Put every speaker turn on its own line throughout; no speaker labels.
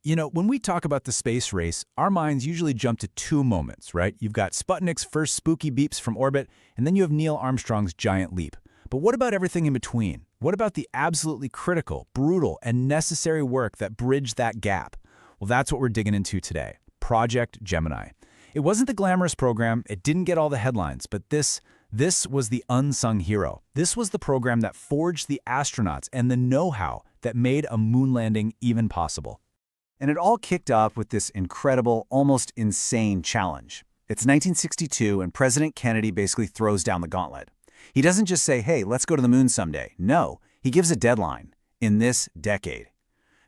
When we talk about the space race, our minds usually jump to two moments, right? You've got Sputnik's first spooky beeps from orbit, and then you have Neil Armstrong's giant leap. But what about everything in between? What about the absolutely critical, brutal, and necessary work that bridged that gap? Well, that's what we're digging into today. Project Gemini. It wasn't the glamorous program, it didn't get all the headlines, but this was the unsung hero. This was the program that forged the astronauts and the know-how that made a moon landing even possible.
And it all kicked off with this incredible, almost insane challenge. It's 1962, and President Kennedy basically throws down the gauntlet. He doesn't just say, hey, let's go to the moon someday. No, he gives a deadline. In this decade.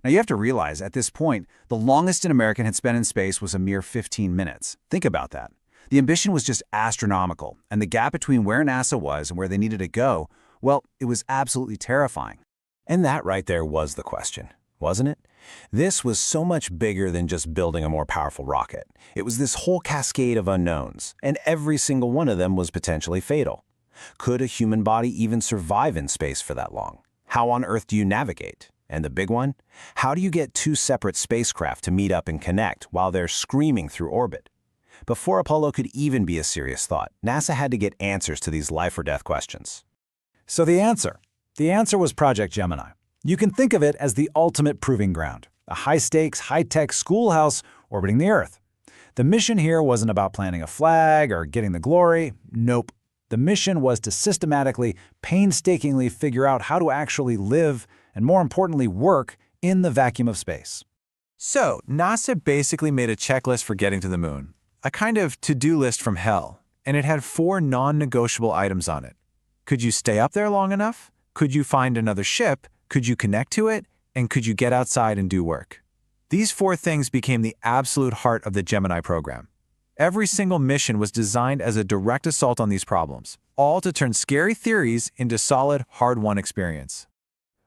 Now you have to realize, at this point, the longest an American had spent in space was a mere 15 minutes. Think about that. The ambition was just astronomical, and the gap between where NASA was and where they needed to go, well, it was absolutely terrifying.
And that right there was the question, wasn't it? This was so much bigger than just building a more powerful rocket. It was this whole cascade of unknowns, and every single one of them was potentially fatal. Could a human body even survive in space for that long? How on Earth do you navigate? And the big one? How do you get two separate spacecraft to meet up and connect while they're screaming through orbit? Before Apollo could even be a serious thought, NASA had to get answers to these life-or-death questions.
So the answer was Project Gemini. You can think of it as the ultimate proving ground, a high-stakes, high-tech schoolhouse orbiting the Earth. The mission here wasn't about planting a flag or getting the glory. Nope. The mission was to systematically, painstakingly figure out how to actually live and, more importantly, work in the vacuum of space.
So, NASA basically made a checklist for getting to the moon, a kind of to-do list from hell, and it had 4 non-negotiable items on it. Could you stay up there long enough? Could you find another ship? Could you connect to it? And could you get outside and do work? These 4 things became the absolute heart of the Gemini program. Every single mission was designed as a direct assault on these problems, all to turn scary theories into solid, hard-won experience.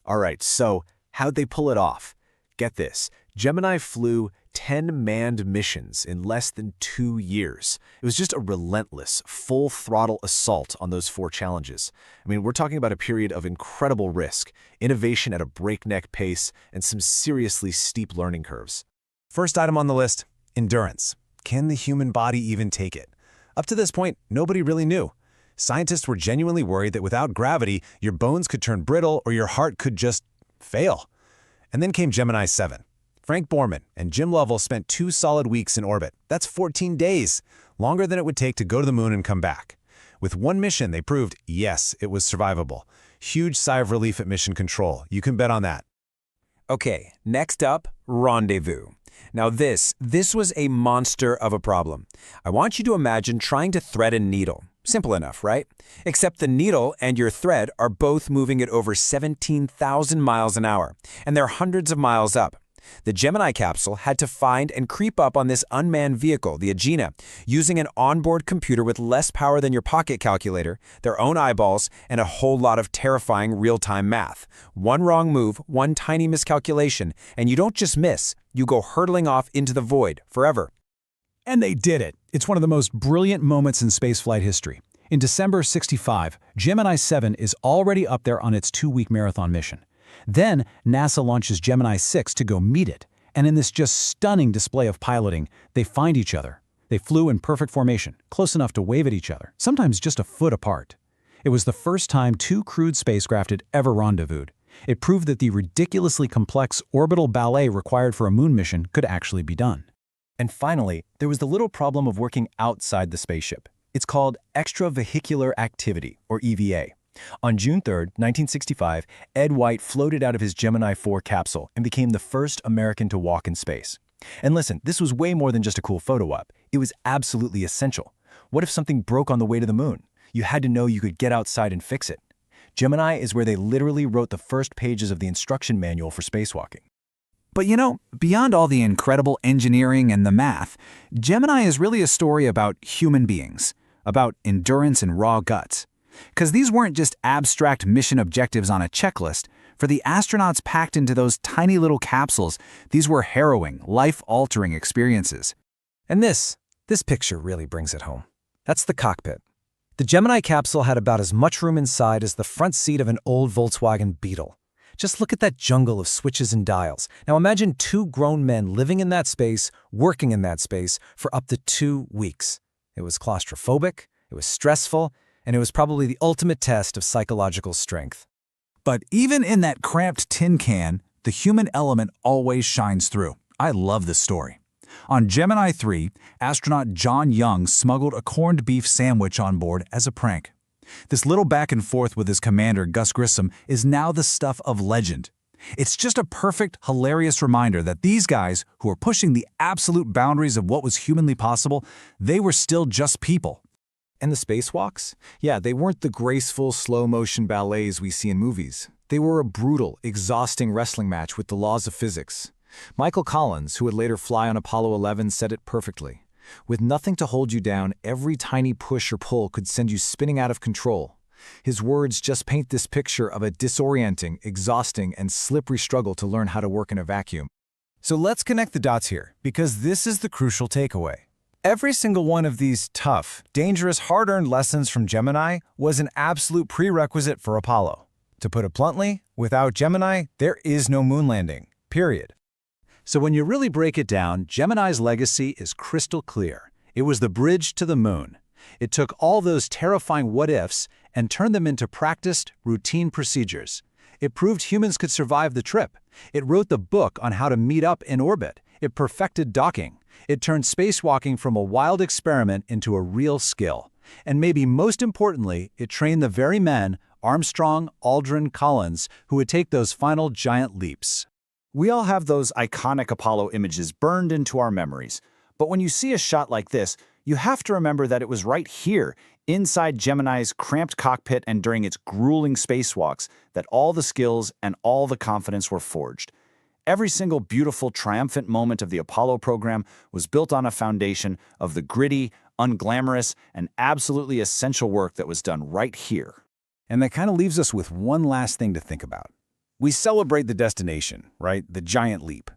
All right, so how'd they pull it off? Get this, Gemini flew 10 manned missions in less than 2 years. It was just a relentless, full-throttle assault on those 4 challenges. I mean, we're talking about a period of incredible risk, innovation at a breakneck pace, and some seriously steep learning curves.
First item on the list, endurance. Can the human body even take it? Up to this point, nobody really knew. Scientists were genuinely worried that without gravity, your bones could turn brittle or your heart could just fail. And then came Gemini 7. Frank Borman and Jim Lovell spent 2 solid weeks in orbit. That's 14 days, longer than it would take to go to the moon and come back. With one mission, they proved, yes, it was survivable. Huge sigh of relief at mission control. You can bet on that.
Okay, next up, Rendezvous. Now this was a monster of a problem. I want you to imagine trying to thread a needle. Simple enough, right? Except the needle and your thread are both moving at over 17,000 miles an hour, and they're hundreds of miles up. The Gemini capsule had to find and creep up on this unmanned vehicle, the Agena, using an onboard computer with less power than your pocket calculator, their own eyeballs, and a whole lot of terrifying real-time math. One wrong move, one tiny miscalculation, and you don't just miss, you go hurtling off into the void forever.
And they did it. It's one of the most brilliant moments in spaceflight history. In December '65, Gemini 7 is already up there on its 2-week marathon mission. Then, NASA launches Gemini 6 to go meet it, and in this just stunning display of piloting, they find each other. They flew in perfect formation, close enough to wave at each other, sometimes just a foot apart. It was the first time 2 crewed spacecraft had ever rendezvoused. It proved that the ridiculously complex orbital ballet required for a moon mission could actually be done.
And finally, there was the little problem of working outside the spaceship. It's called Extravehicular Activity, or EVA. On June 3, 1965, Ed White floated out of his Gemini 4 capsule and became the first American to walk in space. And listen, this was way more than just a cool photo op. It was absolutely essential. What if something broke on the way to the moon? You had to know you could get outside and fix it. Gemini is where they literally wrote the first pages of the instruction manual for spacewalking.
But beyond all the incredible engineering and the math, Gemini is really a story about human beings, about endurance and raw guts. Because these weren't just abstract mission objectives on a checklist. For the astronauts packed into those tiny little capsules, these were harrowing, life-altering experiences.
And this picture really brings it home. That's the cockpit. The Gemini capsule had about as much room inside as the front seat of an old Volkswagen Beetle.
Just look at that jungle of switches and dials. Now imagine two grown men living in that space, working in that space for up to 2 weeks. It was claustrophobic, it was stressful, and it was probably the ultimate test of psychological strength.
But even in that cramped tin can, the human element always shines through. I love this story. On Gemini 3, astronaut John Young smuggled a corned beef sandwich on board as a prank. This little back and forth with his commander, Gus Grissom, is now the stuff of legend. It's just a perfect, hilarious reminder that these guys, who are pushing the absolute boundaries of what was humanly possible, they were still just people.
And the spacewalks? Yeah, they weren't the graceful, slow-motion ballets we see in movies. They were a brutal, exhausting wrestling match with the laws of physics. Michael Collins, who would later fly on Apollo 11, said it perfectly. With nothing to hold you down, every tiny push or pull could send you spinning out of control. His words just paint this picture of a disorienting, exhausting, and slippery struggle to learn how to work in a vacuum. So let's connect the dots here, because this is the crucial takeaway. Every single one of these tough, dangerous, hard-earned lessons from Gemini was an absolute prerequisite for Apollo. To put it bluntly, without Gemini, there is no moon landing, period.
So when you really break it down, Gemini's legacy is crystal clear. It was the bridge to the moon. It took all those terrifying what-ifs and turned them into practiced, routine procedures. It proved humans could survive the trip. It wrote the book on how to meet up in orbit. It perfected docking. It turned spacewalking from a wild experiment into a real skill. And maybe most importantly, it trained the very men, Armstrong, Aldrin, Collins, who would take those final giant leaps.
We all have those iconic Apollo images burned into our memories. But when you see a shot like this, you have to remember that it was right here, inside Gemini's cramped cockpit and during its grueling spacewalks, that all the skills and all the confidence were forged. Every single beautiful, triumphant moment of the Apollo program was built on a foundation of the gritty, unglamorous, and absolutely essential work that was done right here.
And that kind of leaves us with one last thing to think about. We celebrate the destination, right? The giant leap.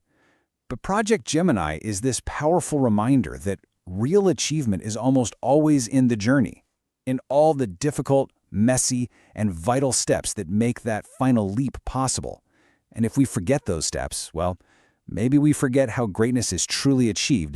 But Project Gemini is this powerful reminder that real achievement is almost always in the journey, in all the difficult, messy, and vital steps that make that final leap possible. And if we forget those steps, well, maybe we forget how greatness is truly achieved in the